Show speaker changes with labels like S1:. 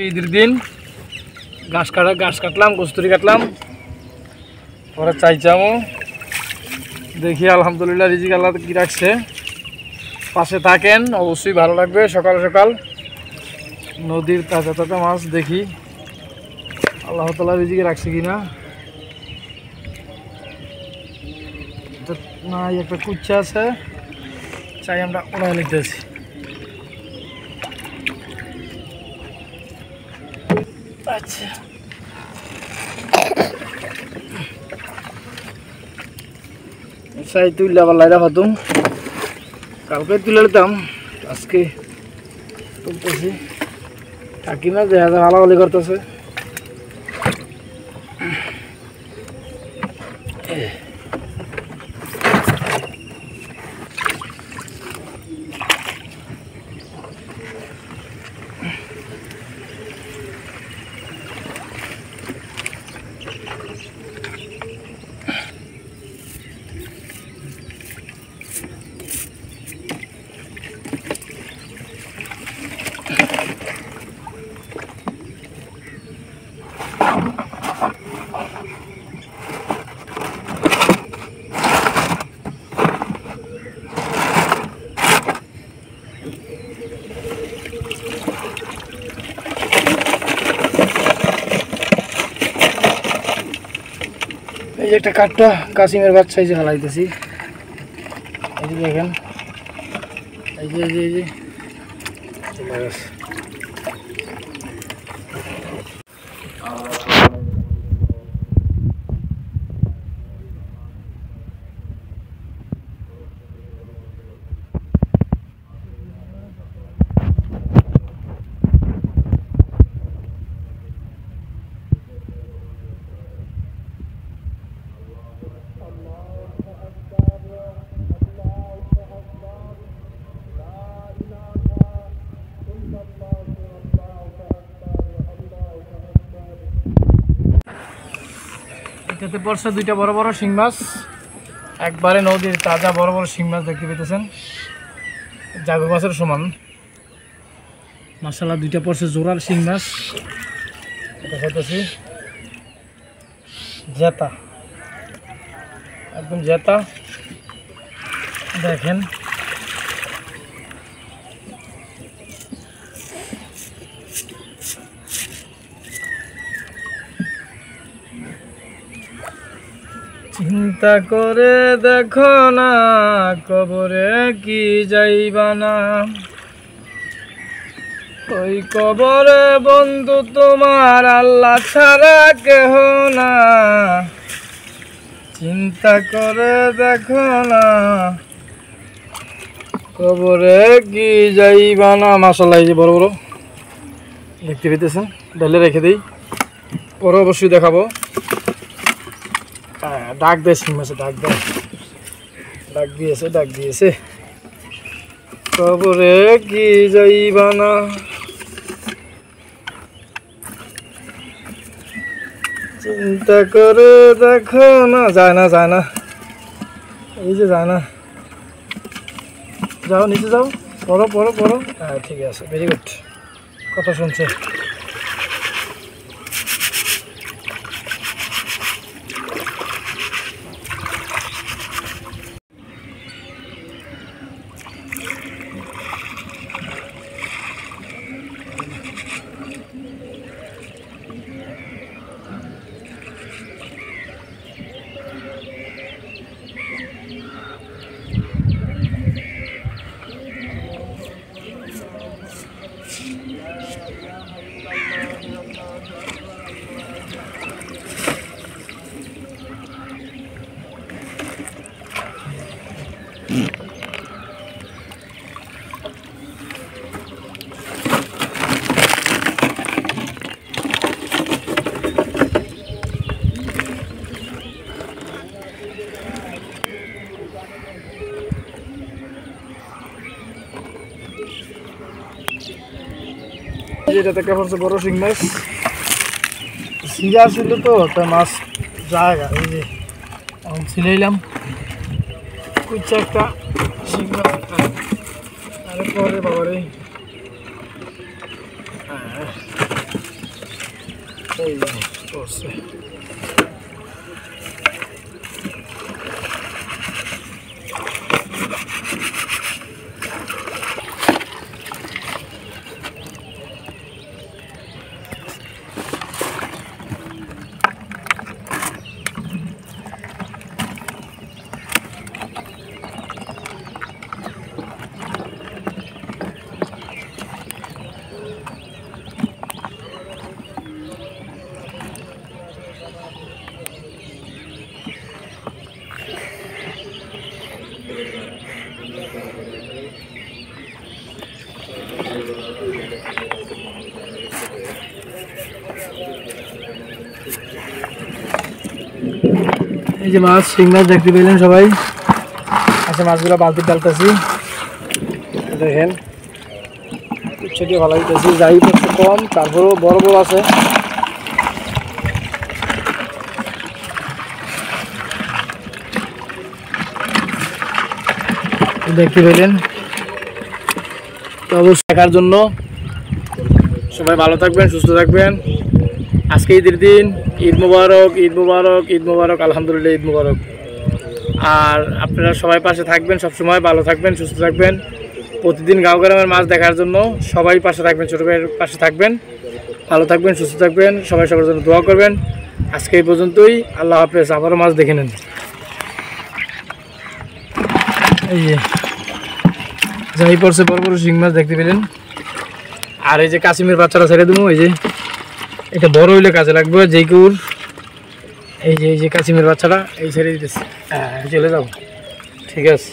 S1: ঈদের দিন ঘাস কাটলাম, কস্তুরি কাটলাম, পরে চাই চামো দেখি। আলহামদুলিল্লাহ রিজিক আল্লাহ কি রাখছে। পাশে থাকেন, অবশ্যই ভালো লাগবে। সকাল সকাল নদীর তাজা তাজা মাছ দেখি আল্লাহ তাআলা রিজিকে রাখছে কিনা। না, একটা কুচ্চা আছে, চাই আমরা উড়াই নিতেছি। আচ্ছা, চাই তুললে আবার লাইরা হতুম, কালকে তুলে নিতাম, আজকে তুলতেছি। কাকিমা দেখা যায় ভালো করতেছে। এই যে একটা কাঠটা কাশিমের বাচ্চা, এই যে হালাইতেছি, এই যে দেখেন, এই যে চলে গেছে। এটাতে পড়ছে দুইটা বড় বড় শিং মাছ, একবারে নদীর তাজা বড় বড় শিং মাছ দেখতে পেতেছেন, জাগো মাছের সমান। মাশাআল্লাহ, দুইটা পড়ছে জোড়ার শিং মাছ। এটা খাইতেছি জেতা, একদম জেতা, দেখেন। চিন্তা করে দেখো না, কবরে কি যাইবা না, ওই কবরে বন্ধু তোমার আল্লাহ ছাড়া কেহ না। চিন্তা করে দেখো না, কবরে কি যাইবা না। মাশাআল্লাহ, এই যে বড় বড় দেখতে পেতেছেন, ঢেলে রেখে দিই, পরে অবশ্যই দেখাবো। ডাক দেয় শিং মাছে, ডাক দিয়েছে, কবরে কি যাইবা না। চিন্তা করে দেখো না, যায় না, এই যে যায় না। যাও নিচে যাও, পড়ো। হ্যাঁ, ঠিক আছে, ভেরি গুড, কথা শুনছে। যেটা থেকে পড়ছে বড় শিং মাছ, সিজা ছিল তো, তাই মাছ জায়গা এই যে এখন ছিলাইলাম। কুচ্চা একটা শিং মাছ, আরে পরে বাবারে, এই পড়ছে। এই যে মাছ, শিং মাছ দেখতে পেলেন সবাই। আচ্ছা, মাছগুলো বালতি ডালতেছি, দেখেন উচ্ছেটিয়ে ভালো হইতেছি। যাই একটু কম, তারপরেও বড় বড় আছে। দেখতে পেলেন তো, অবশ্যই দেখার জন্য সবাই ভালো থাকবেন, সুস্থ থাকবেন। আজকে ঈদের দিন, ঈদ মুবারক, ঈদ মুবারক, ঈদ মুবারক, আলহামদুলিল্লাহ ঈদ মুবারক। আর আপনারা সবাই পাশে থাকবেন, সবসময় ভালো থাকবেন, সুস্থ থাকবেন। প্রতিদিন গাঁও গ্রামের মাছ দেখার জন্য সবাই পাশে থাকবেন, ছোটো ভাইয়ের পাশে থাকবেন, ভালো থাকবেন, সুস্থ থাকবেন। সবাই সবার জন্য দোয়া করবেন। আজকে এই পর্যন্তই, আল্লাহ হাফেজ। আবারও মাছ দেখে নেন। এই যে যাই পড়ছে বড় বড় শিং মাছ দেখতে পেলেন। আর এই যে কাশিমের বাচ্চারা ছেড়ে দেবো। এই যে এটা বড় হইলে কাজে লাগবে যেই কুর। এই যে কাশিমের বাচ্চাটা এই ছেড়ে দিতেছে, হ্যাঁ চলে যাবো, ঠিক আছে।